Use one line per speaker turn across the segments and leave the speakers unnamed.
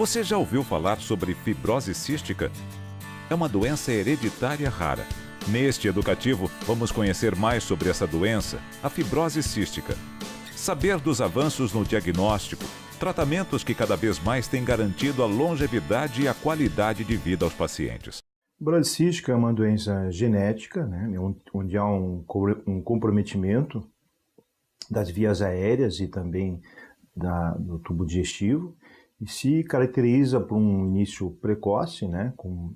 Você já ouviu falar sobre fibrose cística? É uma doença hereditária rara. Neste educativo, vamos conhecer mais sobre essa doença, a fibrose cística. Saber dos avanços no diagnóstico, tratamentos que cada vez mais têm garantido a longevidade e a qualidade de vida aos pacientes.
Fibrose cística é uma doença genética, né, onde há um comprometimento das vias aéreas e também do tubo digestivo, e se caracteriza por um início precoce, né, com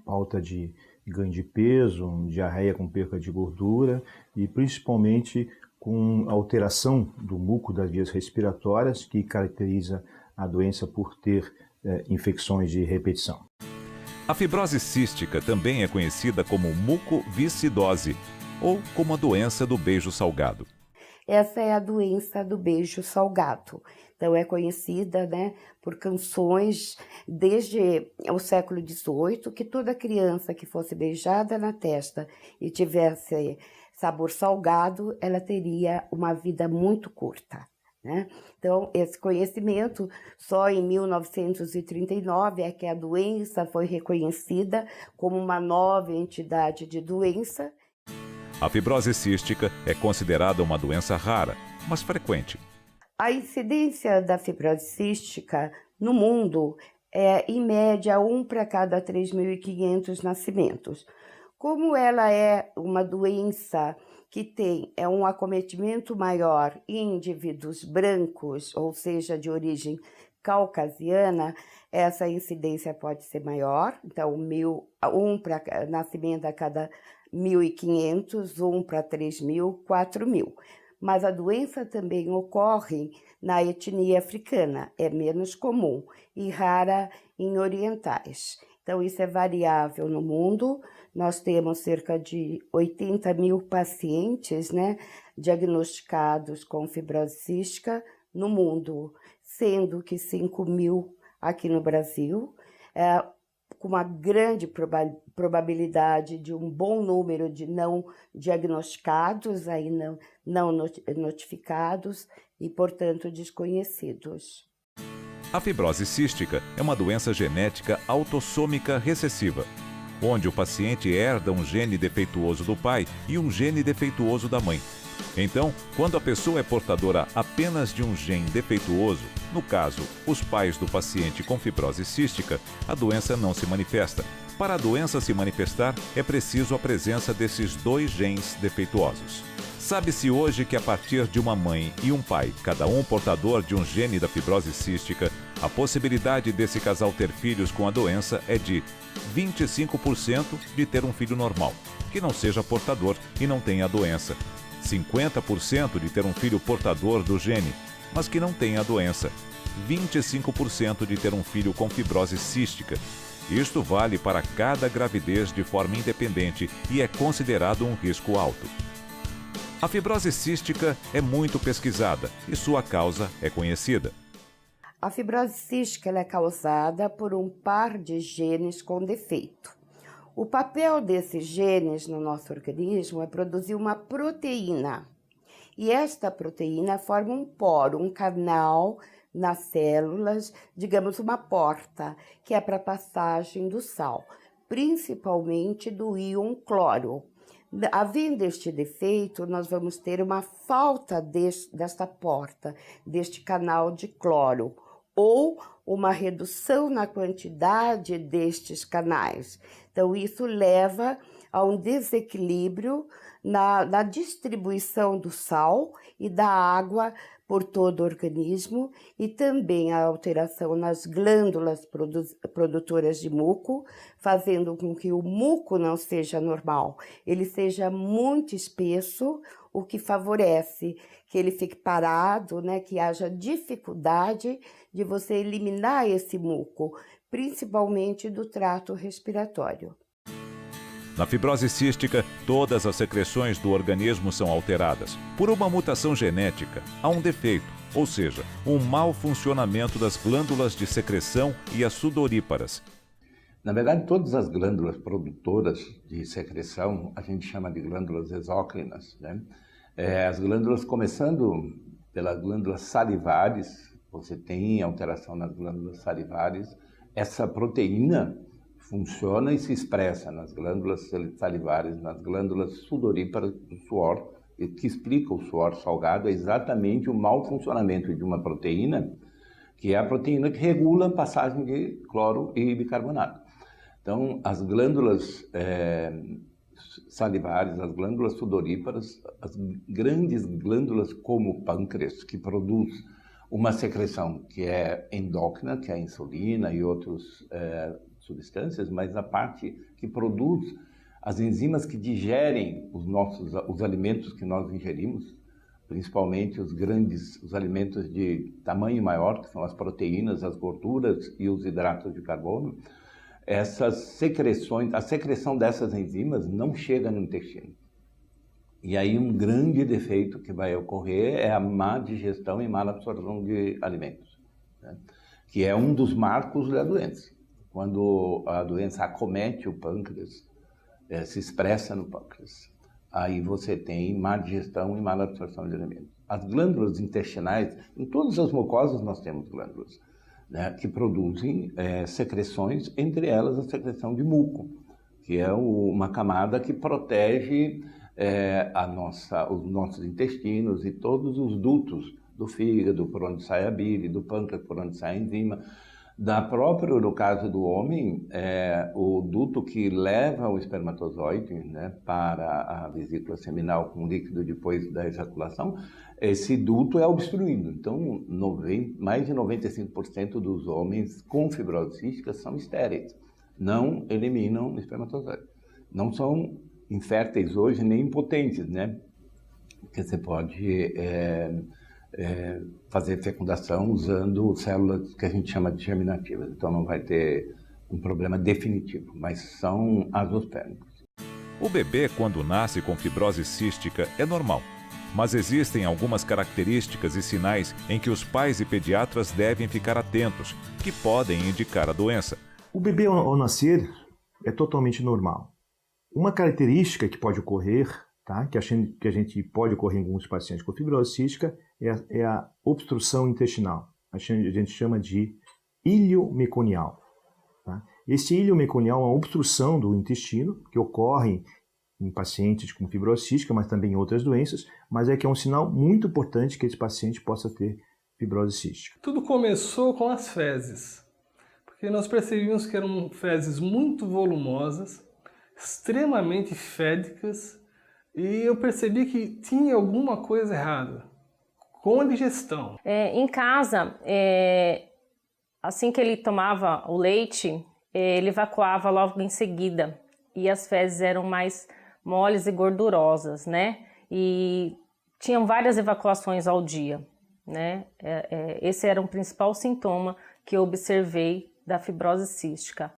falta de ganho de peso, diarreia com perca de gordura e principalmente com alteração do muco das vias respiratórias, que caracteriza a doença por ter infecções de repetição.
A fibrose cística também é conhecida como mucoviscidose ou como a doença do beijo salgado.
Essa é a doença do beijo salgado. Então, é conhecida, né, por canções desde o século XVIII, que toda criança que fosse beijada na testa e tivesse sabor salgado, ela teria uma vida muito curta, né? Então, esse conhecimento, só em 1939 é que a doença foi reconhecida como uma nova entidade de doença.
A fibrose cística é considerada uma doença rara, mas frequente.
A incidência da fibrose cística no mundo é, em média, 1 para cada 3.500 nascimentos. Como ela é uma doença que tem um acometimento maior em indivíduos brancos, ou seja, de origem caucasiana, essa incidência pode ser maior. Então, 1 para nascimento a cada 1.500, 1 para 3.000, 4.000. Mas a doença também ocorre na etnia africana, é menos comum e rara em orientais. Então, isso é variável no mundo. Nós temos cerca de 80.000 pacientes, né, diagnosticados com fibrose cística no mundo, sendo que 5.000 aqui no Brasil, com uma grande probabilidade de um bom número de não diagnosticados, aí não notificados e, portanto, desconhecidos.
A fibrose cística é uma doença genética autossômica recessiva, onde o paciente herda um gene defeituoso do pai e um gene defeituoso da mãe. Então, quando a pessoa é portadora apenas de um gene defeituoso, no caso, os pais do paciente com fibrose cística, a doença não se manifesta. Para a doença se manifestar, é preciso a presença desses dois genes defeituosos. Sabe-se hoje que a partir de uma mãe e um pai, cada um portador de um gene da fibrose cística, a possibilidade desse casal ter filhos com a doença é de 25% de ter um filho normal, que não seja portador e não tenha a doença. 50% de ter um filho portador do gene, mas que não tenha a doença. 25% de ter um filho com fibrose cística. Isto vale para cada gravidez de forma independente e é considerado um risco alto. A fibrose cística é muito pesquisada e sua causa é conhecida.
A fibrose cística é causada por um par de genes com defeito. O papel desses genes no nosso organismo é produzir uma proteína. E esta proteína forma um poro, um canal nas células, digamos uma porta, que é para a passagem do sal, principalmente do íon cloro. Havendo este defeito, nós vamos ter uma falta desta porta, deste canal de cloro, ou uma redução na quantidade destes canais. Então, isso leva a um desequilíbrio na distribuição do sal e da água por todo o organismo e também a alteração nas glândulas produtoras de muco, fazendo com que o muco não seja normal, ele seja muito espesso, o que favorece que ele fique parado, né, que haja dificuldade de você eliminar esse muco, principalmente do trato respiratório.
Na fibrose cística, todas as secreções do organismo são alteradas. Por uma mutação genética, há um defeito, ou seja, um mau funcionamento das glândulas de secreção e as sudoríparas.
Na verdade, todas as glândulas produtoras de secreção, a gente chama de glândulas exócrinas, né? As glândulas, começando pelas glândulas salivares, você tem alteração nas glândulas salivares, essa proteína funciona e se expressa nas glândulas salivares, nas glândulas sudoríparas do suor, e que explica o suor salgado é exatamente o mau funcionamento de uma proteína, que é a proteína que regula a passagem de cloro e bicarbonato. Então, as glândulas salivares, as glândulas sudoríparas, as grandes glândulas como o pâncreas, que produz uma secreção que é endócrina, que é a insulina e outras substâncias, mas a parte que produz as enzimas que digerem os alimentos que nós ingerimos, principalmente os alimentos de tamanho maior, que são as proteínas, as gorduras e os hidratos de carbono, essas secreções, a secreção dessas enzimas não chega no intestino. E aí um grande defeito que vai ocorrer é a má digestão e má absorção de alimentos, né? Que é um dos marcos da doença. Quando a doença acomete o pâncreas, se expressa no pâncreas. Aí você tem má digestão e má absorção de alimentos. As glândulas intestinais, em todas as mucosas nós temos glândulas, né, que produzem secreções, entre elas a secreção de muco, que é uma camada que protege os nossos intestinos e todos os dutos do fígado, por onde sai a bile, do pâncreas, por onde sai a enzima. No caso do homem, o duto que leva o espermatozoide, né, para a vesícula seminal com líquido depois da ejaculação, esse duto é obstruído. Então, mais de 95% dos homens com fibrose cística são estéreis, não eliminam o espermatozoide. Não são inférteis hoje nem impotentes, né? Porque você pode fazer fecundação usando células que a gente chama de germinativas, então não vai ter um problema definitivo, mas são azoospermicos.
O bebê, quando nasce com fibrose cística, é normal, mas existem algumas características e sinais em que os pais e pediatras devem ficar atentos, que podem indicar a doença.
O bebê ao nascer é totalmente normal. Uma característica que pode ocorrer, tá, que a gente pode ocorrer em alguns pacientes com fibrose cística, é a obstrução intestinal. A gente chama de ilho meconial. Tá? Esse ilho meconial é uma obstrução do intestino que ocorre em pacientes com fibrose cística, mas também em outras doenças, mas é que é um sinal muito importante que esse paciente possa ter fibrose cística.
Tudo começou com as fezes, porque nós percebíamos que eram fezes muito volumosas, extremamente fédicas, e eu percebi que tinha alguma coisa errada com a digestão.
Em casa, assim que ele tomava o leite, ele evacuava logo em seguida. E as fezes eram mais moles e gordurosas, né? E tinham várias evacuações ao dia, né? Esse era o principal sintoma que eu observei da fibrose cística.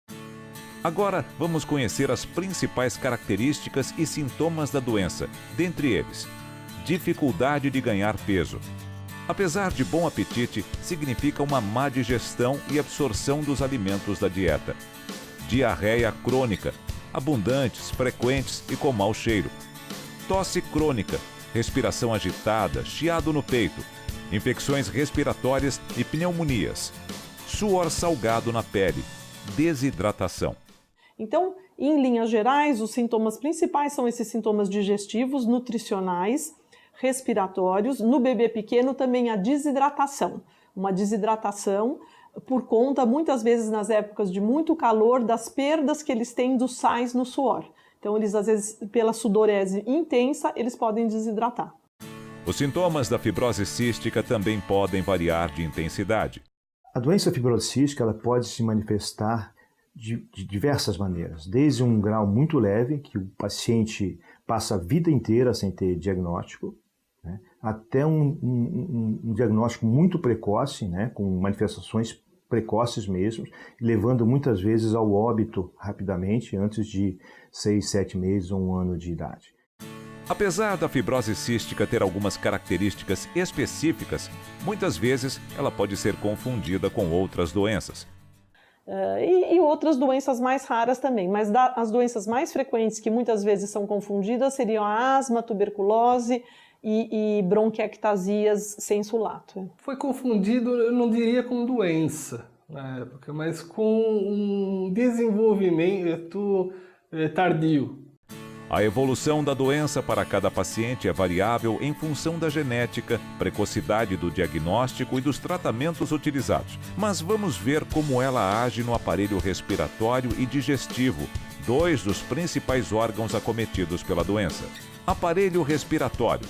Agora vamos conhecer as principais características e sintomas da doença, dentre eles: dificuldade de ganhar peso. Apesar de bom apetite, significa uma má digestão e absorção dos alimentos da dieta. Diarreia crônica, abundantes, frequentes e com mau cheiro. Tosse crônica, respiração agitada, chiado no peito, infecções respiratórias e pneumonias. Suor salgado na pele, desidratação.
Então, em linhas gerais, os sintomas principais são esses sintomas digestivos, nutricionais, respiratórios. No bebê pequeno também a desidratação. Uma desidratação por conta, muitas vezes nas épocas de muito calor, das perdas que eles têm dos sais no suor. Então, eles às vezes, pela sudorese intensa, eles podem desidratar.
Os sintomas da fibrose cística também podem variar de intensidade.
A doença fibrosística ela pode se manifestar de diversas maneiras, desde um grau muito leve, que o paciente passa a vida inteira sem ter diagnóstico, né, até um diagnóstico muito precoce, né, com manifestações precoces mesmo, levando muitas vezes ao óbito rapidamente, antes de 6, 7 meses ou 1 ano de idade.
Apesar da fibrose cística ter algumas características específicas, muitas vezes ela pode ser confundida com outras doenças.
E outras doenças mais raras também, mas as doenças mais frequentes que muitas vezes são confundidas seriam a asma, a tuberculose e bronquiectasias sensulato.
Foi confundido, eu não diria com doença na época, mas com um desenvolvimento tardio.
A evolução da doença para cada paciente é variável em função da genética, precocidade do diagnóstico e dos tratamentos utilizados. Mas vamos ver como ela age no aparelho respiratório e digestivo, dois dos principais órgãos acometidos pela doença. Aparelho respiratório.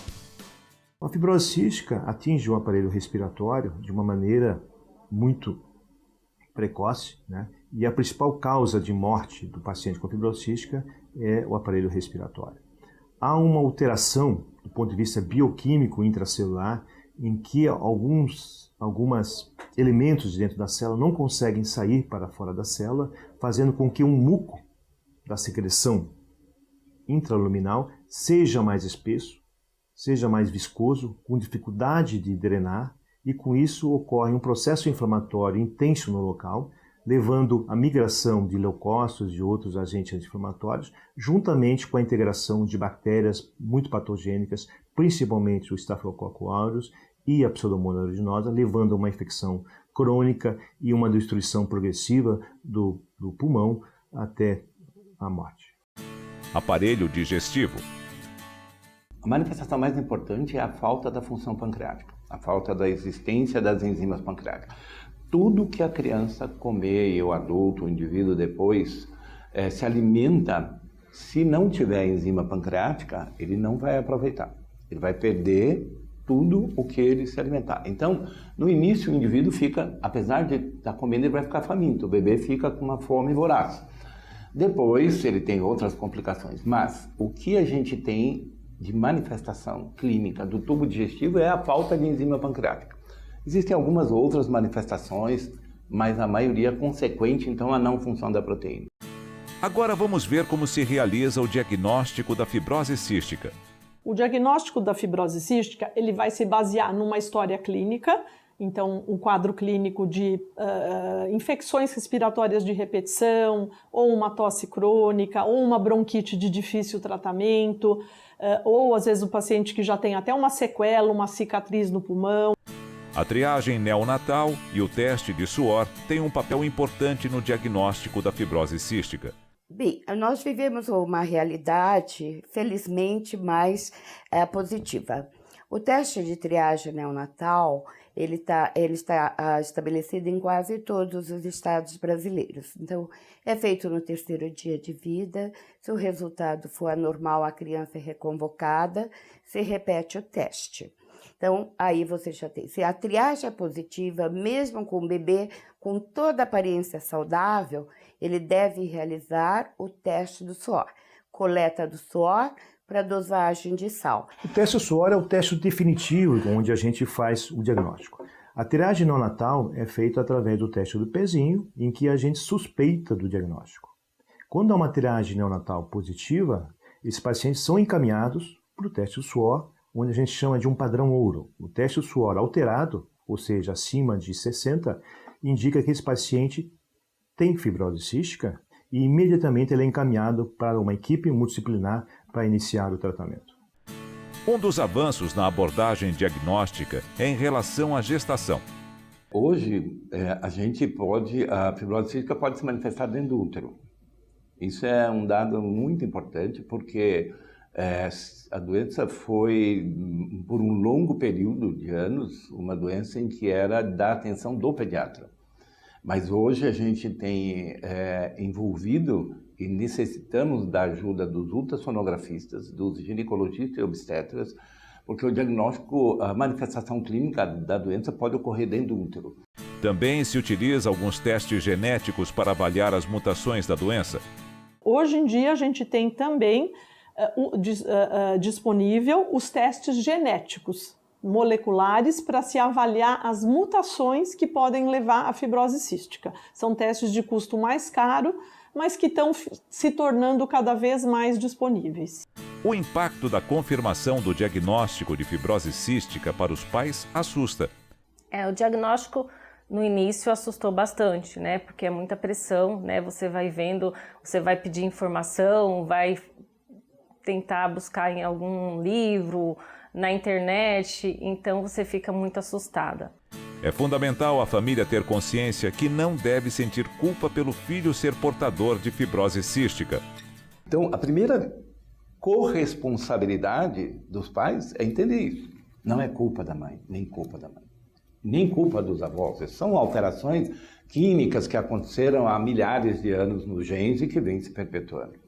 A fibrose cística atinge o aparelho respiratório de uma maneira muito precoce, né? E a principal causa de morte do paciente com fibrose cística é o aparelho respiratório. Há uma alteração do ponto de vista bioquímico intracelular em que alguns elementos dentro da célula não conseguem sair para fora da célula, fazendo com que um muco da secreção intraluminal seja mais espesso, seja mais viscoso, com dificuldade de drenar, e com isso ocorre um processo inflamatório intenso no local, levando à migração de leucócitos e outros agentes anti-inflamatórios, juntamente com a integração de bactérias muito patogênicas, principalmente o Staphylococcus aureus e a Pseudomonas aeruginosa, levando a uma infecção crônica e uma destruição progressiva do pulmão até a morte.
Aparelho digestivo.
A manifestação mais importante é a falta da função pancreática, a falta da existência das enzimas pancreáticas. Tudo que a criança comer e o adulto, o indivíduo depois se alimenta, se não tiver enzima pancreática, ele não vai aproveitar. Ele vai perder tudo o que ele se alimentar. Então, no início o indivíduo fica, apesar de estar comendo, ele vai ficar faminto. O bebê fica com uma fome voraz. Depois ele tem outras complicações. Mas o que a gente tem de manifestação clínica do tubo digestivo é a falta de enzima pancreática. Existem algumas outras manifestações, mas a maioria é consequente, então, à não função da proteína.
Agora vamos ver como se realiza o diagnóstico da fibrose cística.
O diagnóstico da fibrose cística ele vai se basear numa história clínica, então um quadro clínico de infecções respiratórias de repetição, ou uma tosse crônica, ou uma bronquite de difícil tratamento, ou às vezes o paciente que já tem até uma sequela, uma cicatriz no pulmão.
A triagem neonatal e o teste de suor têm um papel importante no diagnóstico da fibrose cística.
Bem, nós vivemos uma realidade, felizmente, mais positiva. O teste de triagem neonatal, ele está estabelecido em quase todos os estados brasileiros. Então, é feito no 3º dia de vida. Se o resultado for anormal, a criança é reconvocada, se repete o teste. Então, aí você já tem. Se a triagem é positiva, mesmo com o bebê com toda a aparência saudável, ele deve realizar o teste do suor. Coleta do suor para dosagem de sal.
O teste do suor é o teste definitivo, onde a gente faz o diagnóstico. A triagem neonatal é feita através do teste do pezinho, em que a gente suspeita do diagnóstico. Quando há uma triagem neonatal positiva, esses pacientes são encaminhados para o teste do suor, onde a gente chama de um padrão ouro. O teste do suor alterado, ou seja, acima de 60, indica que esse paciente tem fibrose cística e imediatamente ele é encaminhado para uma equipe multidisciplinar para iniciar o tratamento.
Um dos avanços na abordagem diagnóstica é em relação à gestação.
Hoje, a fibrose cística pode se manifestar dentro do útero. Isso é um dado muito importante porque a doença foi, por um longo período de anos, uma doença em que era da atenção do pediatra. Mas hoje a gente tem envolvido e necessitamos da ajuda dos ultrassonografistas, dos ginecologistas e obstetras, porque o diagnóstico, a manifestação clínica da doença pode ocorrer dentro do útero.
Também se utiliza alguns testes genéticos para avaliar as mutações da doença.
Hoje em dia a gente tem também disponível os testes genéticos moleculares para se avaliar as mutações que podem levar à fibrose cística. São testes de custo mais caro, mas que estão se tornando cada vez mais disponíveis.
O impacto da confirmação do diagnóstico de fibrose cística para os pais assusta.
O diagnóstico no início assustou bastante, né? Porque é muita pressão, né? Você vai vendo, você vai pedir informação, vai tentar buscar em algum livro, na internet, então você fica muito assustada.
É fundamental a família ter consciência que não deve sentir culpa pelo filho ser portador de fibrose cística.
Então, a primeira corresponsabilidade dos pais é entender isso. Não é culpa da mãe, nem culpa da mãe, nem culpa dos avós. São alterações químicas que aconteceram há milhares de anos nos genes e que vêm se perpetuando.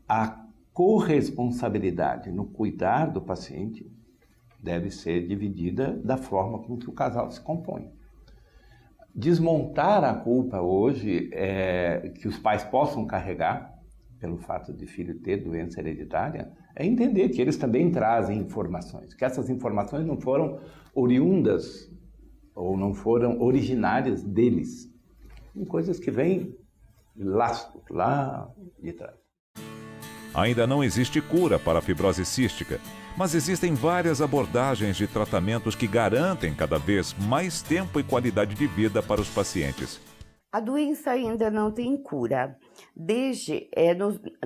A corresponsabilidade no cuidar do paciente deve ser dividida da forma com que o casal se compõe. Desmontar a culpa hoje que os pais possam carregar pelo fato de filho ter doença hereditária é entender que eles também trazem informações, que essas informações não foram oriundas ou não foram originárias deles. São coisas que vêm lá de trás.
Ainda não existe cura para a fibrose cística, mas existem várias abordagens de tratamentos que garantem cada vez mais tempo e qualidade de vida para os pacientes.
A doença ainda não tem cura.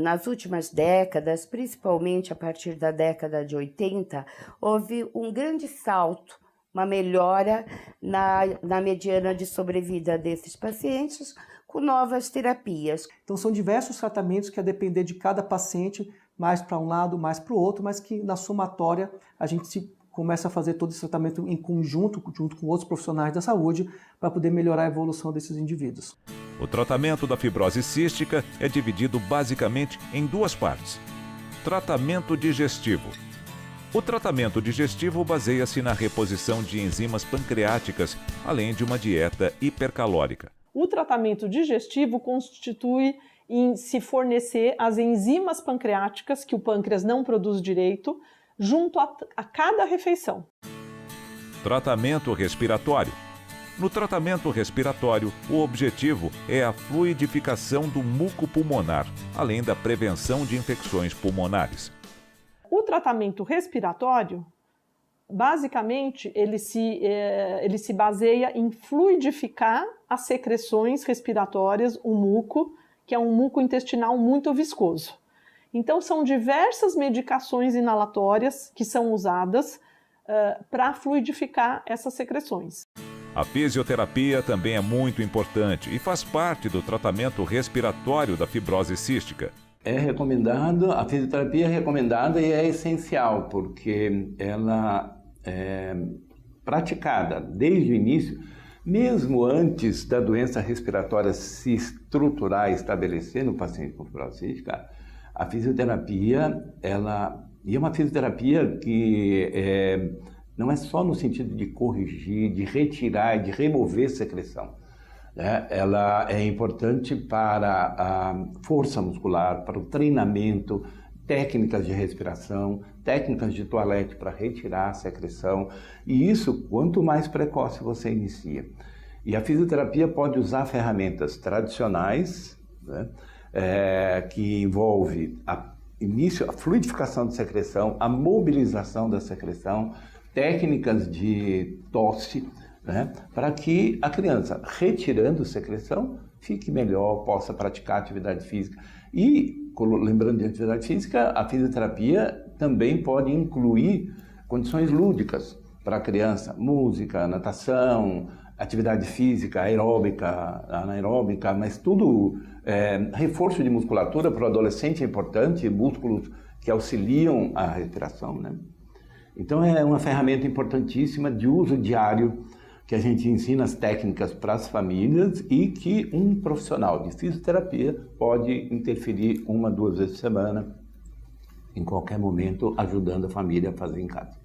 Nas últimas décadas, principalmente a partir da década de 80, houve um grande salto, uma melhora na mediana de sobrevida desses pacientes com novas terapias.
Então são diversos tratamentos que, a depender de cada paciente, mais para um lado, mais para o outro, mas que na somatória a gente começa a fazer todo esse tratamento em conjunto, junto com outros profissionais da saúde, para poder melhorar a evolução desses indivíduos.
O tratamento da fibrose cística é dividido basicamente em duas partes. Tratamento digestivo. O tratamento digestivo baseia-se na reposição de enzimas pancreáticas, além de uma dieta hipercalórica.
O tratamento digestivo constitui em se fornecer as enzimas pancreáticas, que o pâncreas não produz direito, junto a cada refeição.
Tratamento respiratório. No tratamento respiratório, o objetivo é a fluidificação do muco pulmonar, além da prevenção de infecções pulmonares.
O tratamento respiratório, basicamente, ele se baseia em fluidificar as secreções respiratórias, o muco, que é um muco intestinal muito viscoso. Então, são diversas medicações inalatórias que são usadas para fluidificar essas secreções.
A fisioterapia também é muito importante e faz parte do tratamento respiratório da fibrose cística.
É recomendado, a fisioterapia é recomendada e é essencial, porque ela é praticada desde o início, mesmo antes da doença respiratória se estruturar e estabelecer no paciente com fibrose cística. A fisioterapia, e é uma fisioterapia que não é só no sentido de corrigir, de retirar, de remover secreção. Né? Ela é importante para a força muscular, para o treinamento, técnicas de respiração, técnicas de toalete para retirar a secreção. E isso, quanto mais precoce você inicia. E a fisioterapia pode usar ferramentas tradicionais, né? Que envolve a fluidificação de secreção, a mobilização da secreção, técnicas de tosse, né, para que a criança, retirando secreção, fique melhor, possa praticar atividade física. E, lembrando de atividade física, a fisioterapia também pode incluir condições lúdicas para a criança, música, natação, atividade física, aeróbica, anaeróbica, mas tudo reforço de musculatura para o adolescente é importante, músculos que auxiliam a respiração, né? Então é uma ferramenta importantíssima de uso diário, que a gente ensina as técnicas para as famílias e que um profissional de fisioterapia pode interferir 1, 2 vezes por semana, em qualquer momento, ajudando a família a fazer em casa.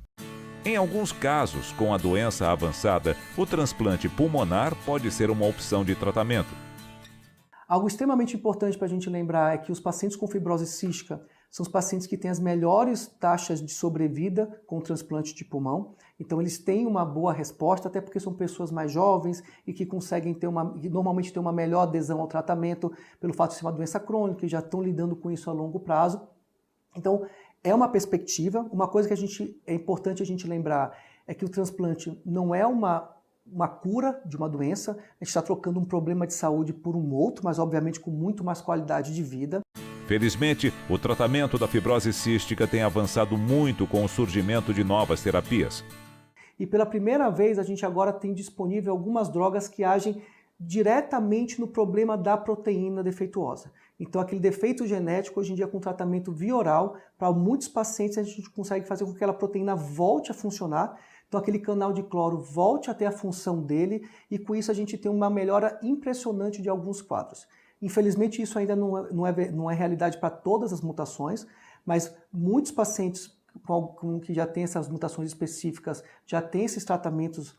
Em alguns casos, com a doença avançada, o transplante pulmonar pode ser uma opção de tratamento.
Algo extremamente importante para a gente lembrar é que os pacientes com fibrose cística são os pacientes que têm as melhores taxas de sobrevida com o transplante de pulmão. Então eles têm uma boa resposta, até porque são pessoas mais jovens e que conseguem normalmente ter uma melhor adesão ao tratamento pelo fato de ser uma doença crônica e já estão lidando com isso a longo prazo. Então é uma perspectiva. Uma coisa que é importante a gente lembrar é que o transplante não é uma cura de uma doença, a gente está trocando um problema de saúde por um outro, mas obviamente com muito mais qualidade de vida.
Felizmente, o tratamento da fibrose cística tem avançado muito com o surgimento de novas terapias.
E pela primeira vez a gente agora tem disponível algumas drogas que agem diretamente no problema da proteína defeituosa. Então aquele defeito genético, hoje em dia com tratamento via oral, para muitos pacientes a gente consegue fazer com que aquela proteína volte a funcionar, então aquele canal de cloro volte a ter a função dele e com isso a gente tem uma melhora impressionante de alguns quadros. Infelizmente isso ainda não é realidade para todas as mutações, mas muitos pacientes que já têm essas mutações específicas já têm esses tratamentos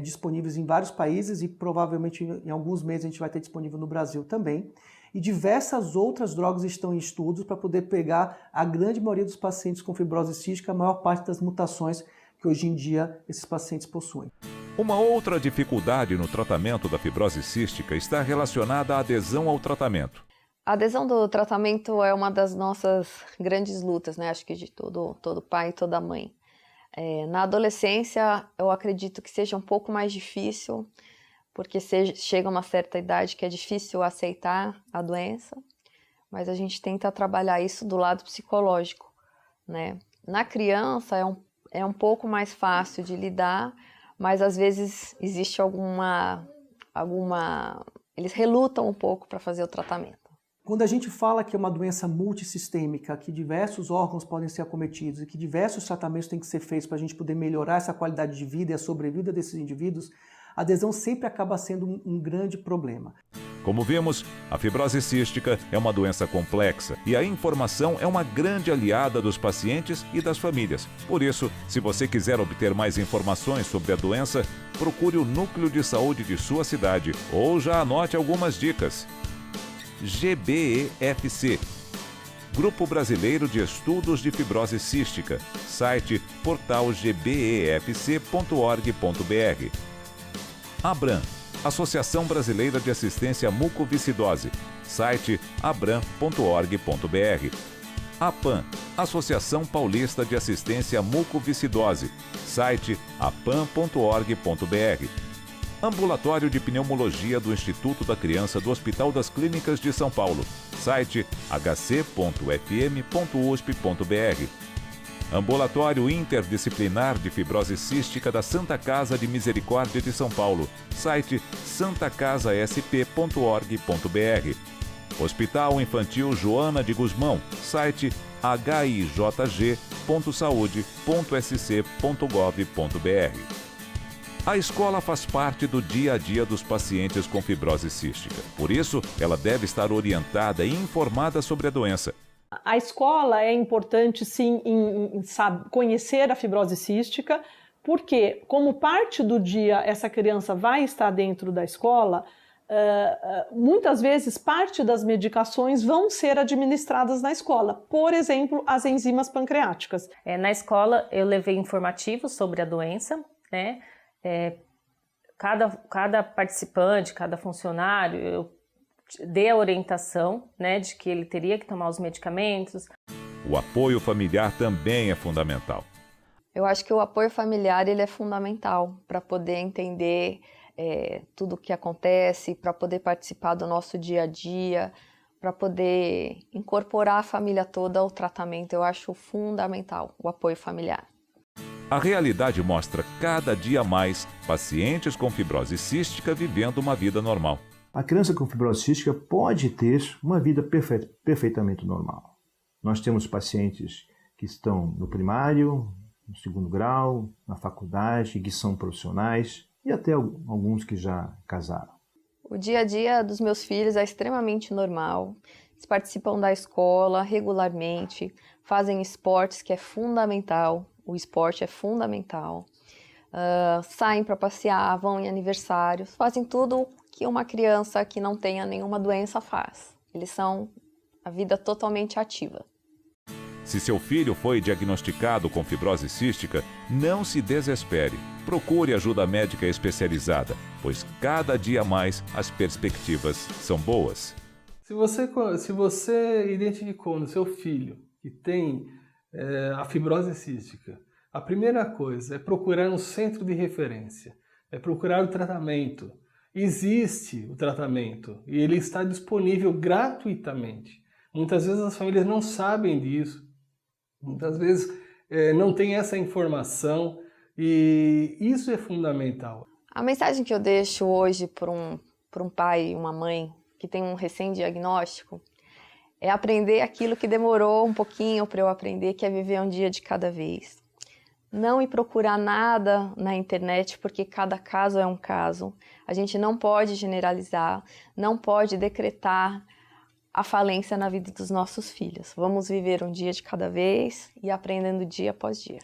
disponíveis em vários países e provavelmente em alguns meses a gente vai ter disponível no Brasil também. E diversas outras drogas estão em estudos para poder pegar a grande maioria dos pacientes com fibrose cística, a maior parte das mutações que hoje em dia esses pacientes possuem.
Uma outra dificuldade no tratamento da fibrose cística está relacionada à adesão ao tratamento.
A adesão do tratamento é uma das nossas grandes lutas, né? Acho que de todo pai e toda mãe. Na adolescência, eu acredito que seja um pouco mais difícil, porque chega uma certa idade que é difícil aceitar a doença, mas a gente tenta trabalhar isso do lado psicológico, né? Na criança é um pouco mais fácil de lidar, mas às vezes existe eles relutam um pouco para fazer o tratamento.
Quando a gente fala que é uma doença multissistêmica, que diversos órgãos podem ser acometidos e que diversos tratamentos têm que ser feitos para a gente poder melhorar essa qualidade de vida e a sobrevida desses indivíduos, a adesão sempre acaba sendo um grande problema.
Como vimos, a fibrose cística é uma doença complexa e a informação é uma grande aliada dos pacientes e das famílias. Por isso, se você quiser obter mais informações sobre a doença, procure o núcleo de saúde de sua cidade ou já anote algumas dicas. GBEFC, Grupo Brasileiro de Estudos de Fibrose Cística, site portalgbefc.org.br. ABRAM, Associação Brasileira de Assistência à Mucoviscidose, site abram.org.br. APAM, Associação Paulista de Assistência à Mucoviscidose, site apam.org.br. Ambulatório de Pneumologia do Instituto da Criança do Hospital das Clínicas de São Paulo, site hc.fm.usp.br. Ambulatório Interdisciplinar de Fibrose Cística da Santa Casa de Misericórdia de São Paulo, site santacasasp.org.br. Hospital Infantil Joana de Guzmão, site hijg.saude.sc.gov.br. A escola faz parte do dia a dia dos pacientes com fibrose cística. Por isso, ela deve estar orientada e informada sobre a doença.
A escola é importante, sim, em conhecer a fibrose cística, porque, como parte do dia essa criança vai estar dentro da escola, muitas vezes parte das medicações vão ser administradas na escola. Por exemplo, as enzimas pancreáticas.
Na escola eu levei informativos sobre a doença, né? Cada participante, cada funcionário, eu dei a orientação, né, de que ele teria que tomar os medicamentos.
O apoio familiar também é fundamental.
Eu acho que o apoio familiar ele é fundamental para poder entender tudo o que acontece, para poder participar do nosso dia a dia, para poder incorporar a família toda ao tratamento. Eu acho fundamental o apoio familiar.
A realidade mostra cada dia mais pacientes com fibrose cística vivendo uma vida normal.
A criança com fibrose cística pode ter uma vida perfeitamente normal. Nós temos pacientes que estão no primário, no segundo grau, na faculdade, que são profissionais e até alguns que já casaram.
O dia a dia dos meus filhos é extremamente normal. Eles participam da escola regularmente, fazem esportes, que é fundamental. O esporte é fundamental. Saem para passear, vão em aniversários, fazem tudo que uma criança que não tenha nenhuma doença faz. Eles são a vida totalmente ativa.
Se seu filho foi diagnosticado com fibrose cística, não se desespere. Procure ajuda médica especializada, pois cada dia mais as perspectivas são boas.
Se você identificou no seu filho que tem a fibrose cística, a primeira coisa é procurar um centro de referência, é procurar o tratamento. Existe o tratamento e ele está disponível gratuitamente. Muitas vezes as famílias não sabem disso, muitas vezes não tem essa informação e isso é fundamental.
A mensagem que eu deixo hoje para um pai e uma mãe que tem um recém-diagnóstico é aprender aquilo que demorou um pouquinho para eu aprender, que é viver um dia de cada vez. Não ir procurar nada na internet, porque cada caso é um caso. A gente não pode generalizar, não pode decretar a falência na vida dos nossos filhos. Vamos viver um dia de cada vez e aprendendo dia após dia.